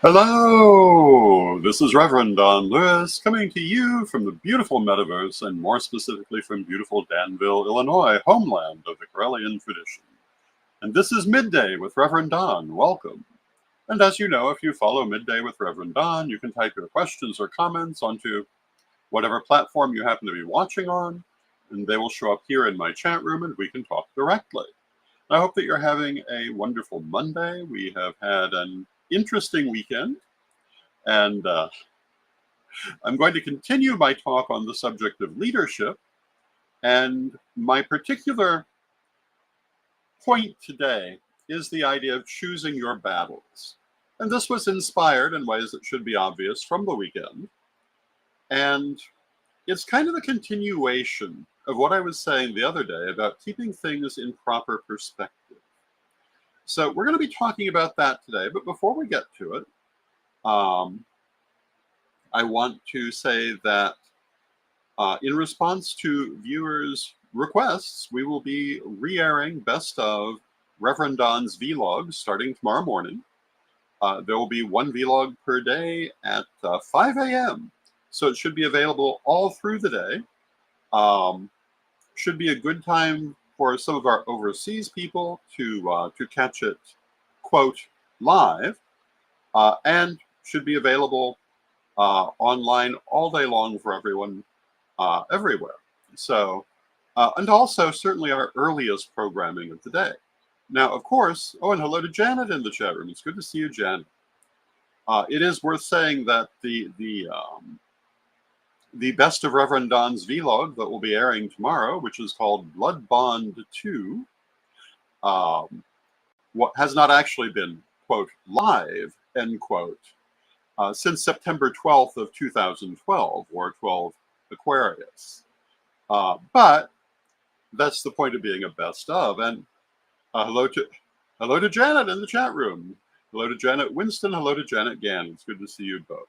Hello, this is Reverend Don Lewis coming to you from the beautiful metaverse and more specifically from beautiful Danville, Illinois, homeland of the Corellian tradition. And this is Midday with Reverend Don. Welcome. And as you know, if you follow Midday with Reverend Don, you can type your questions or comments onto whatever platform you happen to be watching on, and they will show up here in my chat room and we can talk directly. I hope that you're having a wonderful Monday. We have had an interesting weekend. And I'm going to continue my talk on the subject of leadership. And my particular point today is the idea of choosing your battles. And this was inspired in ways that should be obvious from the weekend. And it's kind of a continuation of what I was saying the other day about keeping things in proper perspective. So we're going to be talking about that today. But before we get to it, I want to say that in response to viewers' requests, we will be re-airing best of Reverend Don's vlogs starting tomorrow morning. There will be one vlog per day at 5 a.m. So it should be available all through the day. Should be a good time for some of our overseas people to catch it, quote, live, and should be available online all day long for everyone everywhere. So, and also certainly our earliest programming of the day. Now, of course, and hello to Janet in the chat room. It's good to see you, Janet. It is worth saying that the best of Reverend Don's vlog that will be airing tomorrow, which is called Blood Bond 2, what has not actually been, quote, live, end quote, since September 12th of 2012, or 12 Aquarius. But that's the point of being a best of. And hello to Janet in the chat room. Hello to Janet Winston. Hello to Janet Gann. It's good to see you both.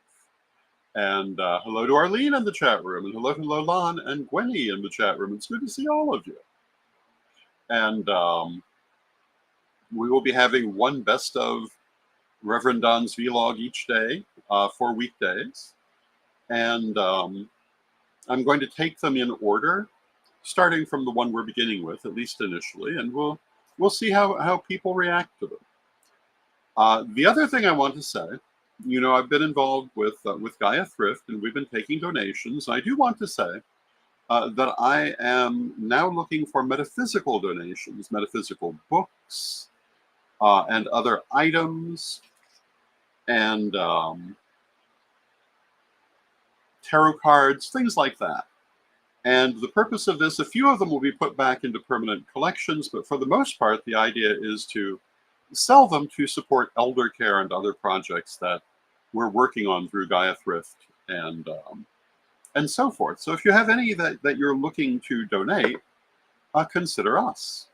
And hello to Arlene in the chat room. And hello to Lolan and Gwenny in the chat room. It's good to see all of you. And we will be having one best of Reverend Don's vlog each day for weekdays. And I'm going to take them in order, starting from the one we're beginning with, at least initially, and we'll see how people react to them. The other thing I want to say, you know, I've been involved with Gaia Thrift, and we've been taking donations. I do want to say that I am now looking for metaphysical donations, metaphysical books, and other items, and tarot cards, things like that. And the purpose of this, a few of them will be put back into permanent collections, but for the most part, the idea is to sell them to support elder care and other projects that we're working on through Gaia Thrift and so forth. So if you have any that you're looking to donate, consider us.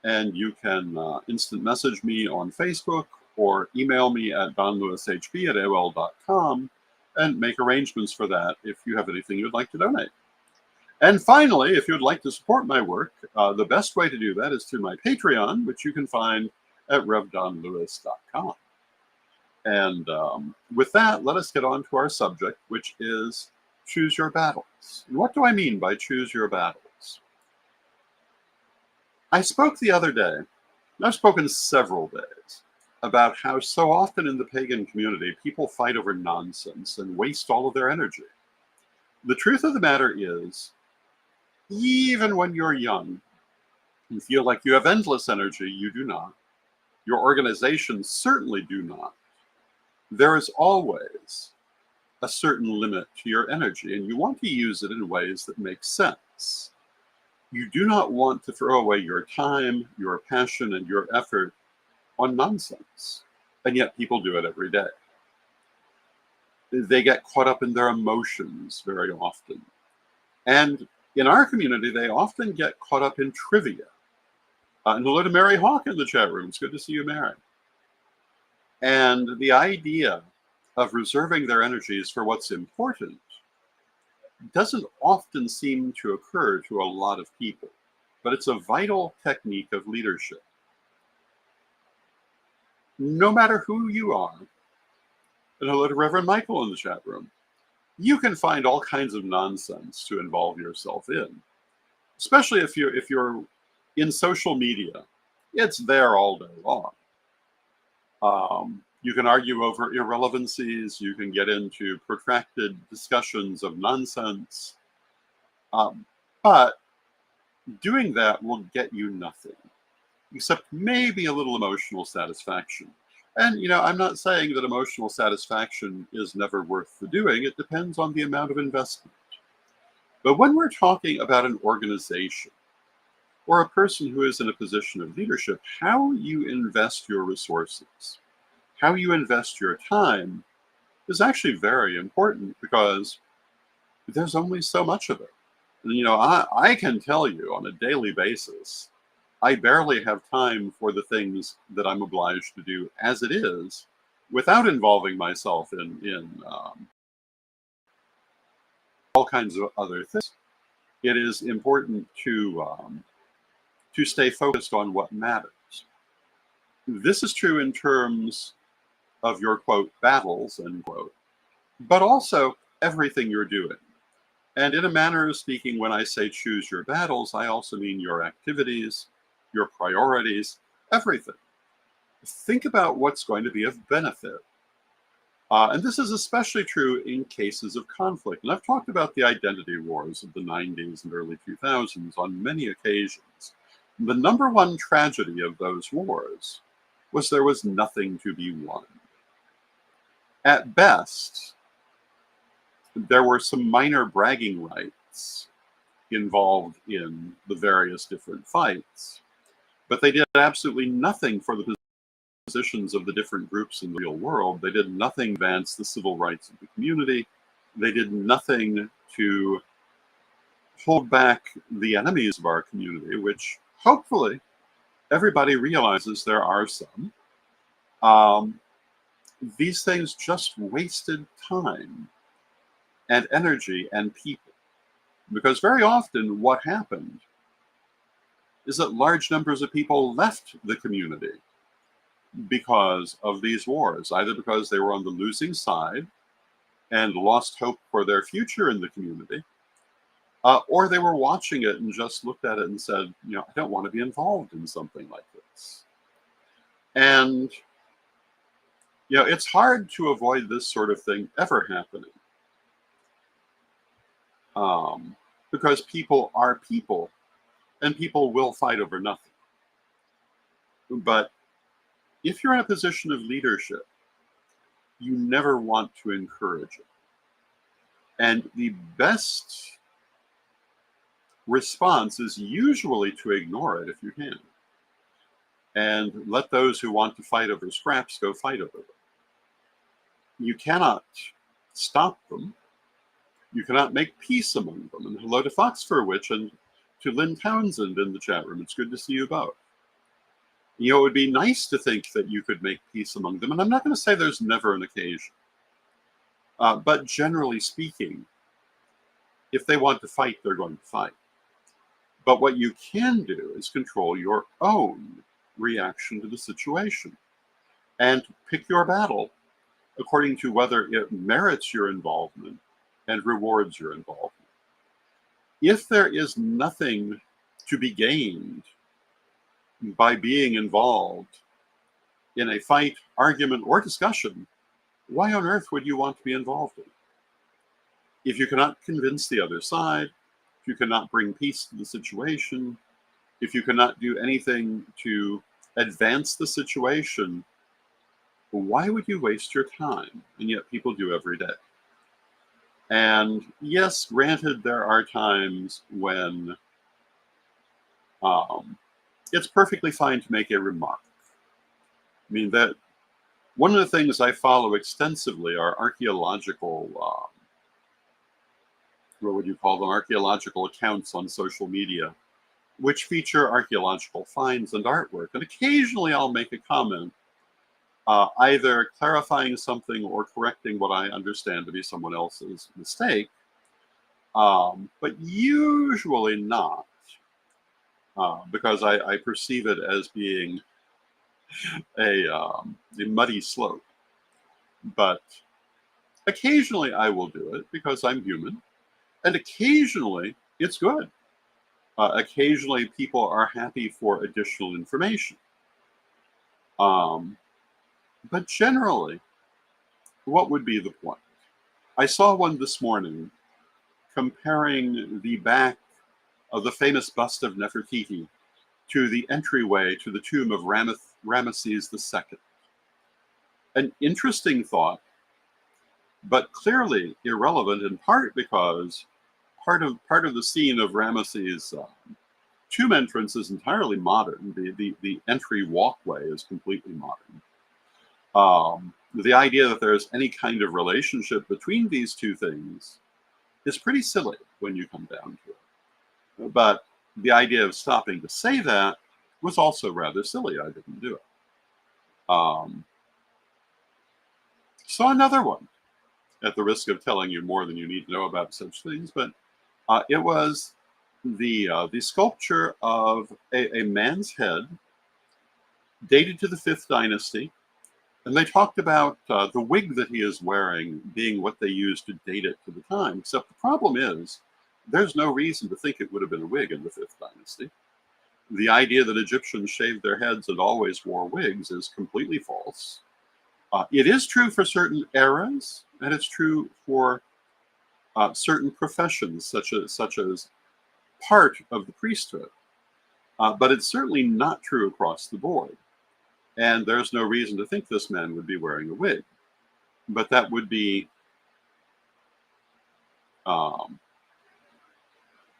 And you can instant message me on Facebook or email me at donlewishb@aol.com and make arrangements for that if you have anything you'd like to donate. And finally, if you'd like to support my work, the best way to do that is through my Patreon, which you can find at revdonlewis.com. And with that, let us get on to our subject, which is choose your battles. And what do I mean by choose your battles? I spoke the other day, and I've spoken several days, about how so often in the pagan community, people fight over nonsense and waste all of their energy. The truth of the matter is, even when you're young, you feel like you have endless energy. You do not. Your organizations certainly do not. There is always a certain limit to your energy, and you want to use it in ways that make sense. You do not want to throw away your time, your passion, and your effort on nonsense. And yet people do it every day. They get caught up in their emotions very often. And in our community, they often get caught up in trivia. And hello to Mary Hawk in the chat room. It's good to see you, Mary. And the idea of reserving their energies for what's important doesn't often seem to occur to a lot of people, but it's a vital technique of leadership. No matter who you are, And hello to Reverend Michael in the chat room. You can find all kinds of nonsense to involve yourself in, especially if you're in social media. It's there all day long. You can argue over irrelevancies. You can get into protracted discussions of nonsense. But doing that will get you nothing, except maybe a little emotional satisfaction. And, I'm not saying that emotional satisfaction is never worth the doing. It depends on the amount of investment. But when we're talking about an organization or a person who is in a position of leadership, how you invest your resources, how you invest your time is actually very important because there's only so much of it. And, I can tell you on a daily basis, I barely have time for the things that I'm obliged to do as it is without involving myself in all kinds of other things. It is important to stay focused on what matters. This is true in terms of your, quote, battles, end quote, but also everything you're doing. And in a manner of speaking, when I say choose your battles, I also mean your activities, your priorities, everything. Think about what's going to be of benefit. And this is especially true in cases of conflict. And I've talked about the identity wars of the 90s and early 2000s on many occasions. The number one tragedy of those wars was there was nothing to be won. At best, there were some minor bragging rights involved in the various different fights, but they did absolutely nothing for the positions of the different groups in the real world. They did nothing to advance the civil rights of the community. They did nothing to hold back the enemies of our community, which hopefully everybody realizes there are some. These things just wasted time and energy and people. Because very often what happened is that large numbers of people left the community because of these wars, either because they were on the losing side and lost hope for their future in the community, or they were watching it and just looked at it and said, I don't want to be involved in something like this. And, it's hard to avoid this sort of thing ever happening. Because people are people, and people will fight over nothing. But if you're in a position of leadership, you never want to encourage it. And the best response is usually to ignore it if you can. And let those who want to fight over scraps go fight over them. You cannot stop them. You cannot make peace among them. And hello to Fox Fur Witch and to Lynn Townsend in the chat room. It's good to see you both. It would be nice to think that you could make peace among them. And I'm not going to say there's never an occasion. But generally speaking, if they want to fight, they're going to fight. But what you can do is control your own reaction to the situation and pick your battle according to whether it merits your involvement and rewards your involvement. If there is nothing to be gained by being involved in a fight, argument, or discussion, why on earth would you want to be involved in it? If you cannot convince the other side, if you cannot bring peace to the situation, if you cannot do anything to advance the situation, why would you waste your time? And yet people do every day. And yes, granted, there are times when it's perfectly fine to make a remark. I mean, that one of the things I follow extensively are archaeological, what would you call them, archaeological accounts on social media, which feature archaeological finds and artwork. And occasionally I'll make a comment, either clarifying something or correcting what I understand to be someone else's mistake, but usually not, because I perceive it as being a muddy slope. But Occasionally I will do it because I'm human, and occasionally it's good. Occasionally people are happy for additional information. Um, but generally, what would be the point? I saw one this morning comparing the back of the famous bust of Nefertiti to the entryway to the tomb of Ramesses II. An interesting thought, but clearly irrelevant in part because part of the scene of Ramesses' tomb entrance is entirely modern. The entry walkway is completely modern. The idea that there's any kind of relationship between these two things is pretty silly when you come down to it. But the idea of stopping to say that was also rather silly. I didn't do it. So another one, at the risk of telling you more than you need to know about such things, but it was the sculpture of a man's head dated to the 5th dynasty. And they talked about the wig that he is wearing being what they used to date it to the time. Except the problem is, there's no reason to think it would have been a wig in the 5th dynasty. The idea that Egyptians shaved their heads and always wore wigs is completely false. It is true for certain eras, and it's true for certain professions, such as part of the priesthood. But it's certainly not true across the board. And there's no reason to think this man would be wearing a wig. But that would be,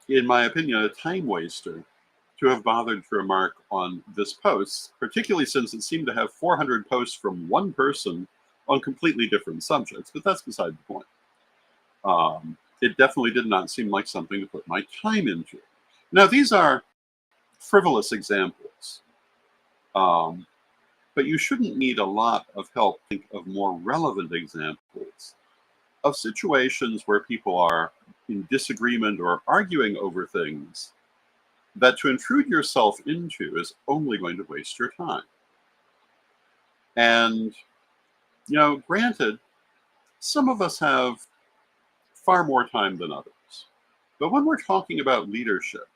in my opinion, a time waster to have bothered to remark on this post, particularly since it seemed to have 400 posts from one person on completely different subjects. But that's beside the point. It definitely did not seem like something to put my time into. Now, these are frivolous examples. But you shouldn't need a lot of help to think of more relevant examples of situations where people are in disagreement or arguing over things that to intrude yourself into is only going to waste your time. And, granted, some of us have far more time than others. But when we're talking about leadership,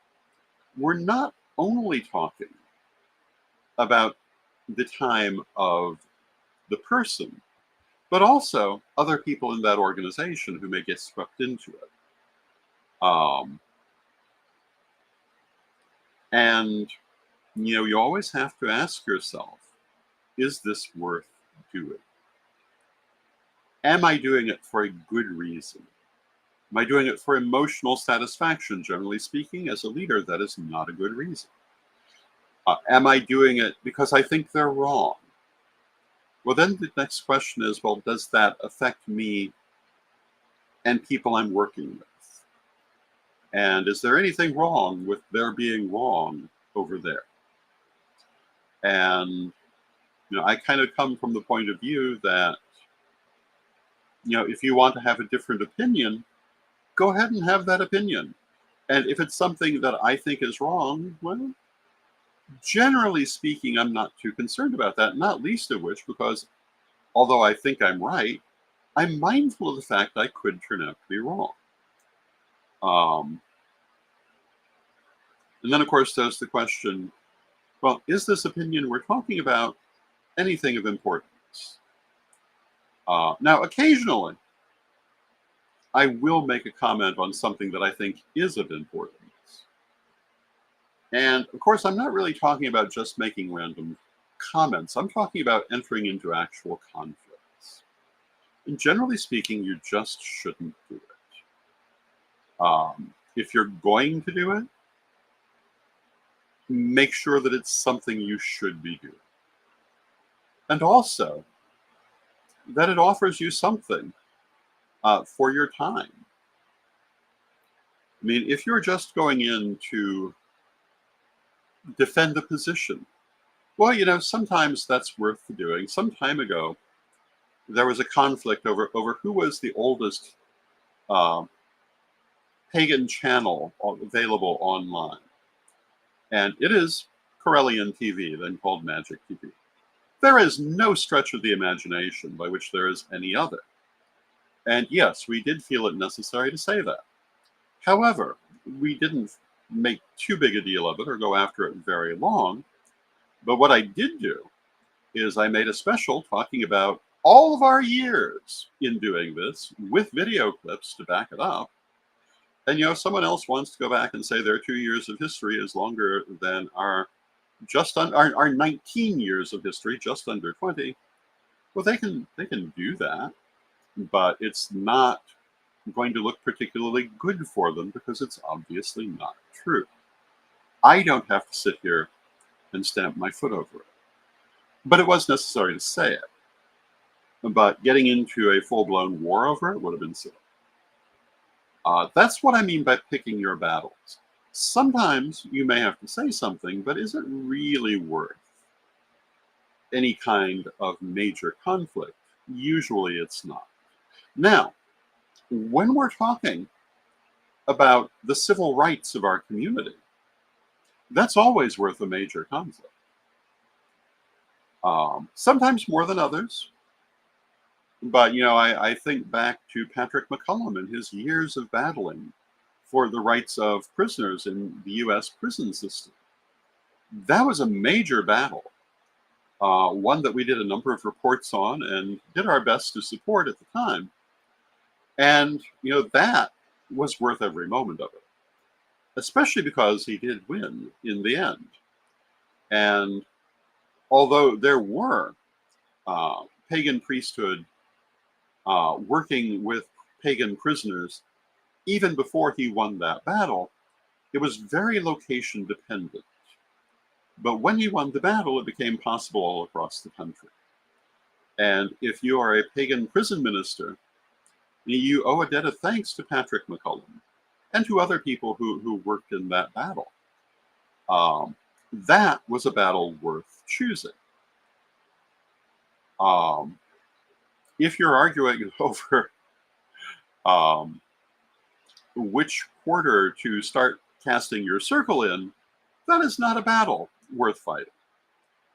we're not only talking about the time of the person, but also other people in that organization who may get swept into it. And, you always have to ask yourself, is this worth doing? Am I doing it for a good reason? Am I doing it for emotional satisfaction? Generally speaking, as a leader, that is not a good reason. Am I doing it because I think they're wrong? Well, then the next question is, well, does that affect me and people I'm working with? And is there anything wrong with their being wrong over there? And, I kind of come from the point of view that, if you want to have a different opinion, go ahead and have that opinion. And if it's something that I think is wrong, well, generally speaking, I'm not too concerned about that, not least of which because although I think I'm right, I'm mindful of the fact I could turn out to be wrong. And then, of course, there's the question, well, is this opinion we're talking about anything of importance? Now, occasionally, I will make a comment on something that I think is of importance. And, of course, I'm not really talking about just making random comments. I'm talking about entering into actual conflicts. And generally speaking, you just shouldn't do it. If you're going to do it, make sure that it's something you should be doing. And also, that it offers you something for your time. I mean, if you're just going in to defend a position, well, sometimes that's worth doing. Some time ago, there was a conflict over who was the oldest pagan channel available online. And it is Corellian TV, then called Magic TV. There is no stretch of the imagination by which there is any other. And yes, we did feel it necessary to say that. However, we didn't make too big a deal of it or go after it very long. But what I did do is I made a special talking about all of our years in doing this with video clips to back it up. And if someone else wants to go back and say their 2 years of history is longer than our our 19 years of history, just under 20, well, they can do that, but it's not going to look particularly good for them because it's obviously not true. I don't have to sit here and stamp my foot over it. But it was necessary to say it. But getting into a full-blown war over it would have been silly. That's what I mean by picking your battles. Sometimes you may have to say something, but is it really worth any kind of major conflict? Usually it's not. Now, when we're talking about the civil rights of our community, that's always worth a major conflict. Sometimes more than others. But, I think back to Patrick McCollum and his years of battling for the rights of prisoners in the U.S. prison system. That was a major battle, one that we did a number of reports on and did our best to support at the time. And, that was worth every moment of it, especially because he did win in the end. And although there were pagan priesthood working with pagan prisoners, even before he won that battle, it was very location dependent. But when he won the battle, it became possible all across the country. And if you are a pagan prison minister, you owe a debt of thanks to Patrick McCollum and to other people who worked in that battle. That was a battle worth choosing. If you're arguing over which quarter to start casting your circle in, that is not a battle worth fighting.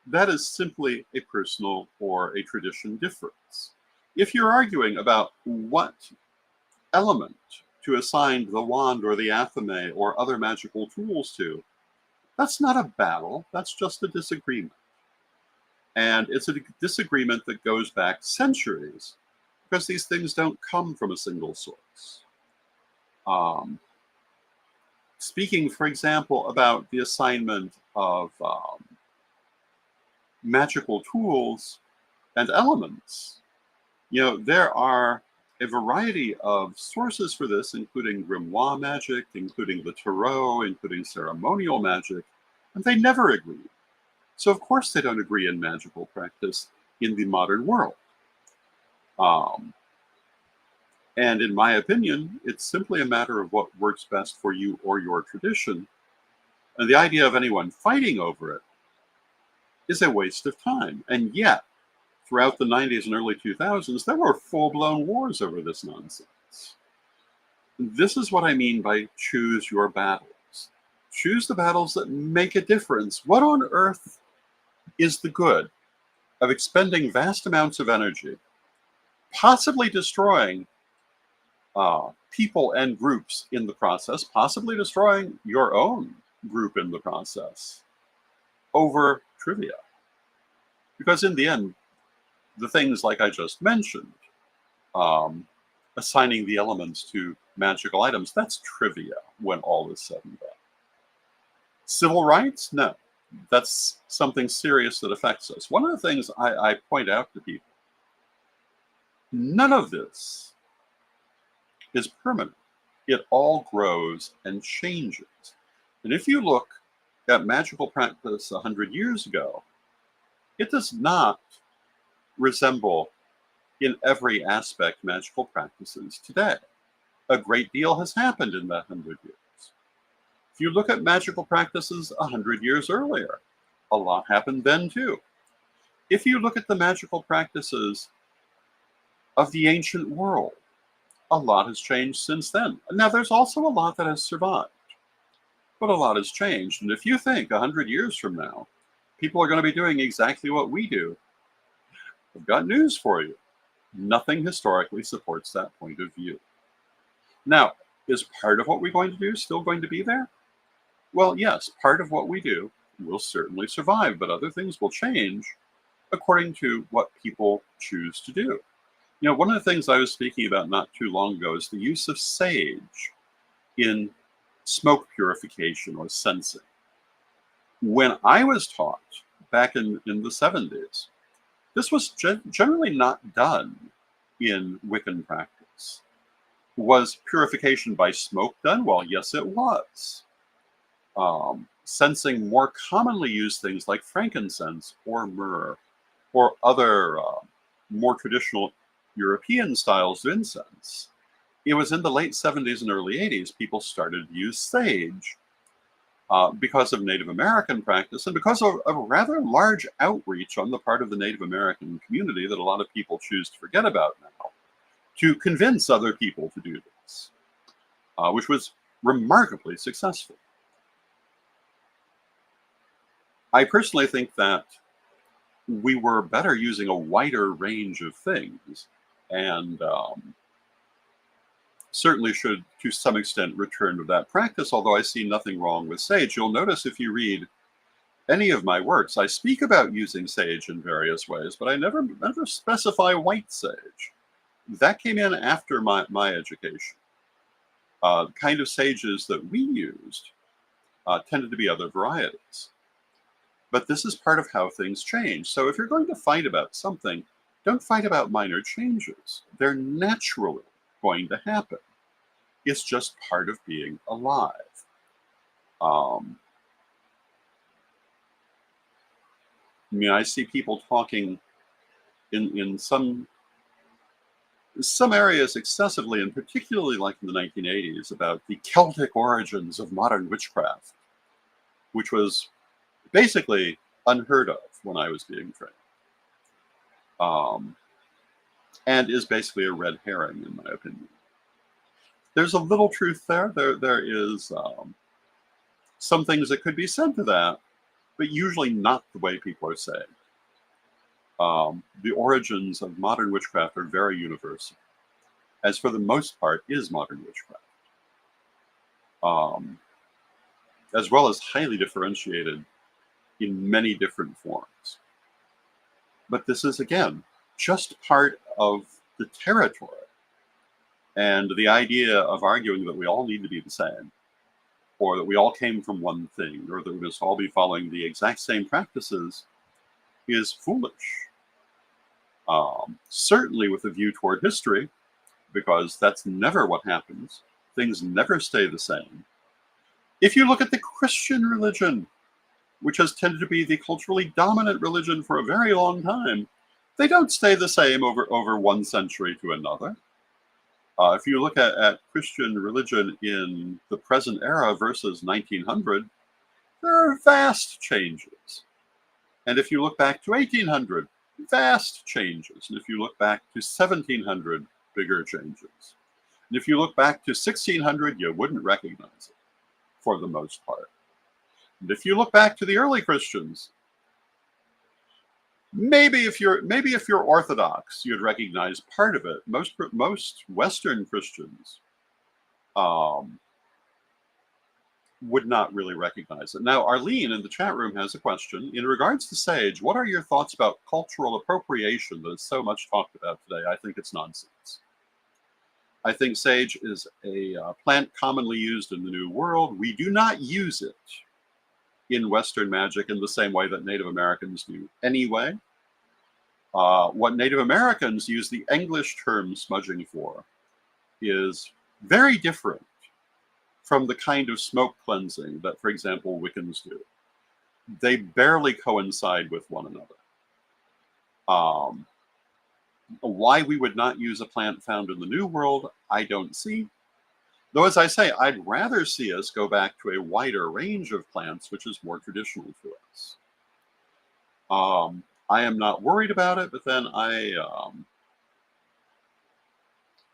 That is simply a personal or a tradition difference. If you're arguing about what element to assign the wand or the athame or other magical tools to, that's not a battle, that's just a disagreement. And it's a disagreement that goes back centuries because these things don't come from a single source. Speaking, for example, about the assignment of magical tools and elements, there are a variety of sources for this, including grimoire magic, including the tarot, including ceremonial magic, and they never agree. So of course they don't agree in magical practice in the modern world. And in my opinion, it's simply a matter of what works best for you or your tradition. And the idea of anyone fighting over it is a waste of time. And yet, throughout the 90s and early 2000s, there were full-blown wars over this nonsense. This is what I mean by choose your battles. Choose the battles that make a difference. What on earth is the good of expending vast amounts of energy, possibly destroying people and groups in the process, possibly destroying your own group in the process, over trivia? Because in the end, the things like I just mentioned, assigning the elements to magical items, that's trivia when all is said and done. Civil rights? No. That's something serious that affects us. One of the things I point out to people, none of this is permanent. It all grows and changes. And if you look at magical practice 100 years ago, it does not resemble in every aspect magical practices today. A great deal has happened in that 100 years. If you look at magical practices 100 years earlier, a lot happened then too. If you look at the magical practices of the ancient world, a lot has changed since then. Now, there's also a lot that has survived, but a lot has changed. And if you think 100 years from now, people are going to be doing exactly what we do, I've got news for you. Nothing historically supports that point of view. Now, is part of what we're going to do still going to be there? Well, yes, part of what we do will certainly survive, but other things will change according to what people choose to do. One of the things I was speaking about not too long ago is the use of sage in smoke purification or sensing. When I was taught back in the 70s, this was generally not done in Wiccan practice. Was purification by smoke done? Well, yes, it was. Sensing more commonly used things like frankincense or myrrh or other more traditional European styles of incense. It was in the late 70s and early 80s people started to use sage because of Native American practice and because of a rather large outreach on the part of the Native American community that a lot of people choose to forget about now, to convince other people to do this, which was remarkably successful. I personally think that we were better using a wider range of things, and certainly should, to some extent, return to that practice, although I see nothing wrong with sage. You'll notice if you read any of my works, I speak about using sage in various ways, but I never specify white sage. That came in after my education. Kind of sages that we used tended to be other varieties. But this is part of how things change. So if you're going to fight about something, don't fight about minor changes. They're naturally going to happen. It's just part of being alive. I see people talking in some areas excessively, and particularly like in the 1980s, about the Celtic origins of modern witchcraft, which was basically unheard of when I was being trained, and is basically a red herring, in my opinion. There's a little truth there. There is some things that could be said to that, but usually not the way people are saying. The origins of modern witchcraft are very universal, as for the most part is modern witchcraft, as well as highly differentiated in many different forms. But this is, again, just part of the territory. And the idea of arguing that we all need to be the same, or that we all came from one thing, or that we must all be following the exact same practices is foolish. Certainly with a view toward history, because that's never what happens. Things never stay the same. If you look at the Christian religion, which has tended to be the culturally dominant religion for a very long time, they don't stay the same over one century to another. If you look at Christian religion in the present era versus 1900, there are vast changes. And if you look back to 1800, vast changes. And if you look back to 1700, bigger changes. And if you look back to 1600, you wouldn't recognize it for the most part. And if you look back to the early Christians, maybe if you're Orthodox, you'd recognize part of it. Most Western Christians would not really recognize it. Now, Arlene in the chat room has a question. In regards to sage, what are your thoughts about cultural appropriation that is so much talked about today? I think it's nonsense. I think sage is a plant commonly used in the New World. We do not use it in Western magic in the same way that Native Americans do anyway. What Native Americans use the English term smudging for is very different from the kind of smoke cleansing that, for example, Wiccans do. They barely coincide with one another. Why we would not use a plant found in the New World, I don't see. Though, as I say, I'd rather see us go back to a wider range of plants, which is more traditional to us. I am not worried about it, but then I'm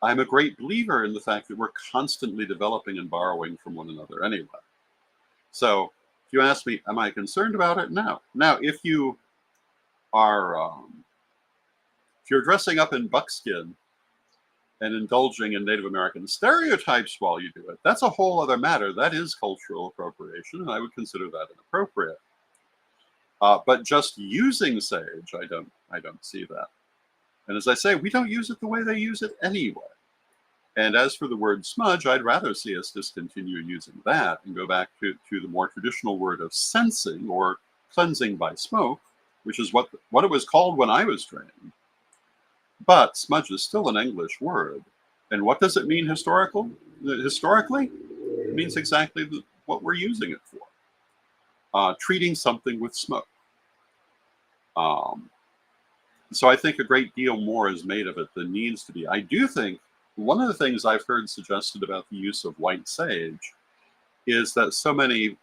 a great believer in the fact that we're constantly developing and borrowing from one another anyway. So if you ask me, am I concerned about it? No. Now, if you are If you're dressing up in buckskin and indulging in Native American stereotypes while you do it, that's a whole other matter. That is cultural appropriation, and I would consider that inappropriate. But just using sage, I don't see that. And as I say, we don't use it the way they use it anyway. And as for the word smudge, I'd rather see us discontinue using that and go back to the more traditional word of censing or cleansing by smoke, which is what it was called when I was trained. But smudge is still an English word. And what does it mean historically? It means exactly what we're using it for. Treating something with smoke. So I think a great deal more is made of it than needs to be. I do think one of the things I've heard suggested about the use of white sage is that so many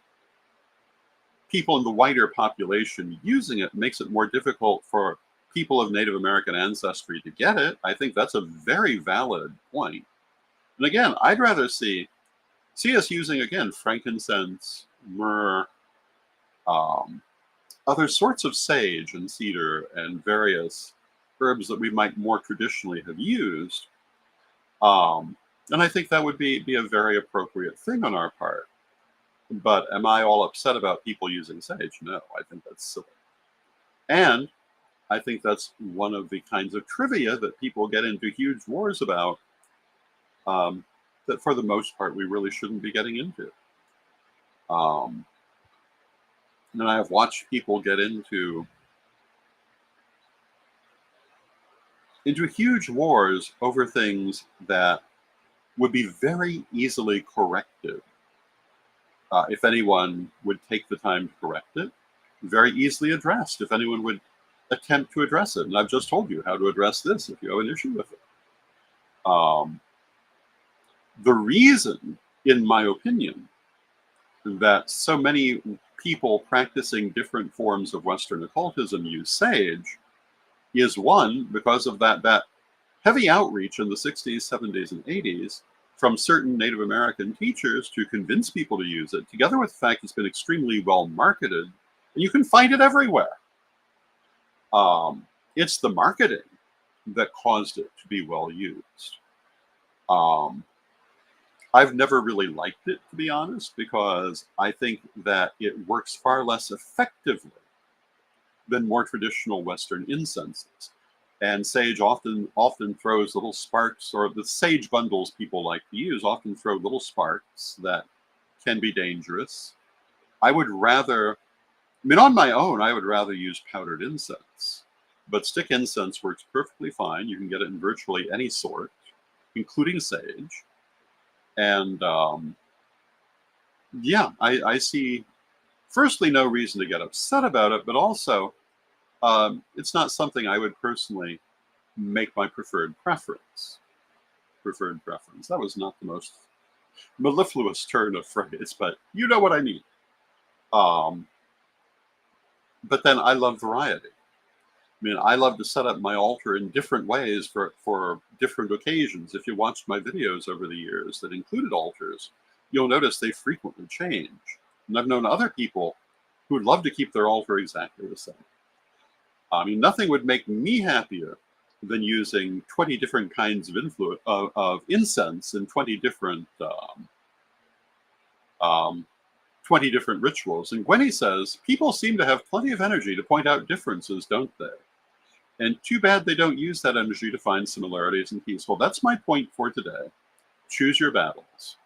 people in the wider population using it makes it more difficult for people of Native American ancestry to get it. I think that's a very valid point. And again, I'd rather see us using, again, frankincense, myrrh, other sorts of sage and cedar and various herbs that we might more traditionally have used. And I think that would be a very appropriate thing on our part. But am I all upset about people using sage? No, I think that's silly. And I think that's one of the kinds of trivia that people get into huge wars about, that for the most part we really shouldn't be getting into. And I have watched people get into huge wars over things that would be very easily corrected if anyone would take the time to correct it, very easily addressed if anyone would attempt to address it. And I've just told you how to address this if you have an issue with it. The reason, in my opinion, that so many people practicing different forms of Western occultism use sage is, one, because of that heavy outreach in the 60s, 70s, and 80s from certain Native American teachers to convince people to use it, together with the fact it's been extremely well marketed, and you can find it everywhere. It's the marketing that caused it to be well used. I've never really liked it, to be honest, because I think that it works far less effectively than more traditional Western incenses. And sage often throws little sparks, or the sage bundles people like to use often throw little sparks that can be dangerous. I would rather, on my own, I would rather use powdered incense. But stick incense works perfectly fine. You can get it in virtually any sort, including sage. And yeah, I see, firstly, no reason to get upset about it, but also it's not something I would personally make my preferred preference. That was not the most mellifluous turn of phrase, but you know what I mean. But then I love variety. I love to set up my altar in different ways for different occasions. If you watched my videos over the years that included altars, you'll notice they frequently change. And I've known other people who would love to keep their altar exactly the same. Nothing would make me happier than using 20 different kinds of incense and 20 different 20 different rituals. And Gwenny says, people seem to have plenty of energy to point out differences, don't they? And too bad they don't use that energy to find similarities and peace. Well, that's my point for today. Choose your battles.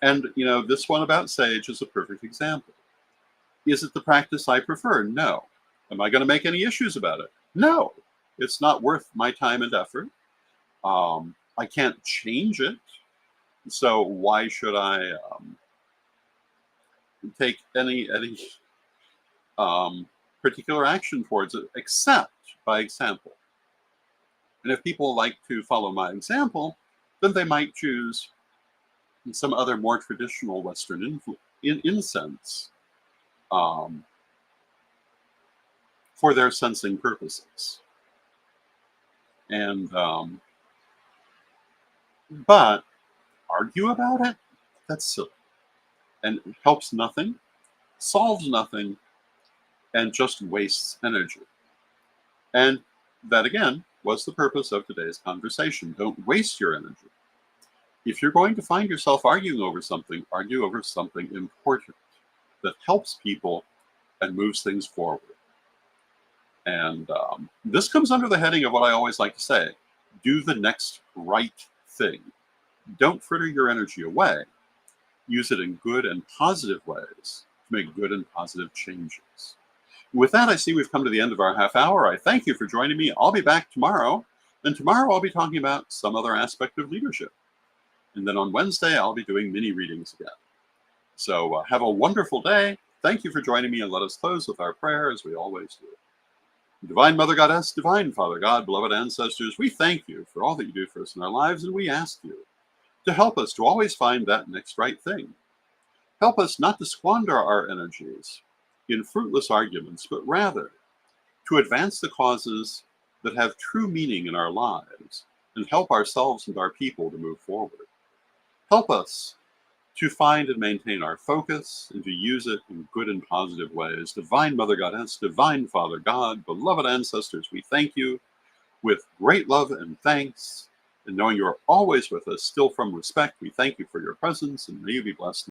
And, this one about sage is a perfect example. Is it the practice I prefer? No. Am I going to make any issues about it? No. It's not worth my time and effort. I can't change it. So why should I take any particular action towards it, except by example? And if people like to follow my example, then they might choose some other more traditional Western incense for their sensing purposes. And but argue about it? That's silly. And it helps nothing, solves nothing, and just wastes energy. And that, again, was the purpose of today's conversation. Don't waste your energy. If you're going to find yourself arguing over something, argue over something important that helps people and moves things forward. And this comes under the heading of what I always like to say: do the next right thing. Don't fritter your energy away. Use it in good and positive ways to make good and positive changes. With that, I see we've come to the end of our half hour. I thank you for joining me. I'll be back tomorrow. And tomorrow I'll be talking about some other aspect of leadership. And then on Wednesday, I'll be doing mini readings again. So have a wonderful day. Thank you for joining me, and let us close with our prayer as we always do. Divine Mother Goddess, Divine Father God, beloved ancestors, we thank you for all that you do for us in our lives, and we ask you to help us to always find that next right thing. Help us not to squander our energies in fruitless arguments, but rather to advance the causes that have true meaning in our lives and help ourselves and our people to move forward. Help us to find and maintain our focus and to use it in good and positive ways. Divine Mother Goddess, Divine Father God, beloved ancestors, we thank you with great love and thanks. And knowing you are always with us, still from respect, we thank you for your presence, and may you be blessed.